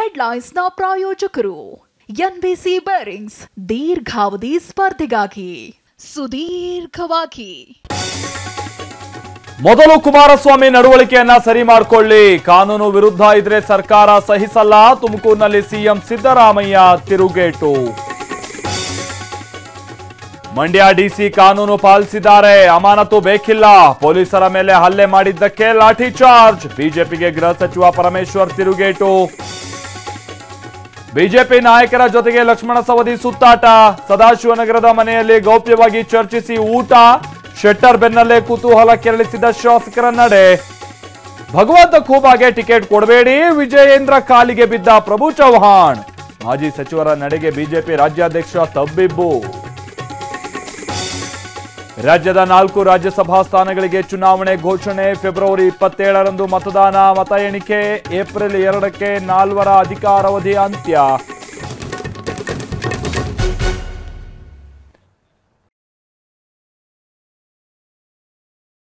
ಹೆಡ್ಲೈನ್ಸ್ನ ಪ್ರಾಯೋಜಕರು NBC bearings ದೀರ್ಘಾವಧಿ ಸ್ಪರ್ಧೆಗಾಗಿ ಸುದೀರ್ಘವಾಗಿ. ಮೊದಲು ಕುಮಾರಸ್ವಾಮಿ ನಡವಳಿಕೆಯನ್ನ ಸರಿ ಮಾಡಿಕೊಳ್ಳಿ, ಕಾನೂನು ವಿರುದ್ಧ ಇದ್ರೆ ಸರ್ಕಾರ ಸಹಿಸಲ್ಲ. ತುಮಕೂರಿನಲ್ಲಿ ಸಿಎಂ ಸಿದ್ದರಾಮಯ್ಯ ತಿರುಗೇಟು. ಮಂಡ್ಯ ಡಿಸಿ ಕಾನೂನು ಪಾಲಿಸಿದ್ದಾರೆ, ಅಮಾನತು ಬೇಕಿಲ್ಲ. ಪೊಲೀಸರ ಮೇಲೆ ಹಲ್ಲೆ ಮಾಡಿದ್ದಕ್ಕೆ ಲಾಠಿ ಚಾರ್ಜ್. ಬಿಜೆಪಿಗೆ ಗೃಹ ಸಚಿವ ಪರಮೇಶ್ವರ್ ತಿರುಗೇಟು. ಬಿಜೆಪಿ ನಾಯಕರ ಜೊತೆಗೆ ಲಕ್ಷ್ಮಣ ಸವದಿ ಸುತ್ತಾಟ. ಸದಾಶಿವನಗರದ ಮನೆಯಲ್ಲಿ ಗೌಪ್ಯವಾಗಿ ಚರ್ಚಿಸಿ ಊಟ. ಶೆಟ್ಟರ್ ಬೆನ್ನಲ್ಲೇ ಕುತೂಹಲ ಕೆರಳಿಸಿದ ಶಾಸಕರ ನಡೆ. ಭಗವಂತ ಖೂಬಾಗೆ ಟಿಕೆಟ್ ಕೊಡಬೇಡಿ, ವಿಜಯೇಂದ್ರ ಕಾಲಿಗೆ ಬಿದ್ದ ಪ್ರಭು ಚೌಹಾಣ್. ಮಾಜಿ ಸಚಿವರ ನಡೆಗೆ ಬಿಜೆಪಿ ರಾಜ್ಯಾಧ್ಯಕ್ಷ ತಬ್ಬಿಬ್ಬು. ರಾಜ್ಯದ 4 ರಾಜ್ಯಸಭಾ ಸ್ಥಾನಗಳಿಗೆ ಚುನಾವಣೆ ಘೋಷಣೆ. ಫೆಬ್ರವರಿ 27ರಂದು ಮತದಾನ. ಮತ ಎಣಿಕೆ ಏಪ್ರಿಲ್ 2ಕ್ಕೆ 4ರ ಅಧಿಕಾರಾವಧಿ ಅಂತ್ಯ.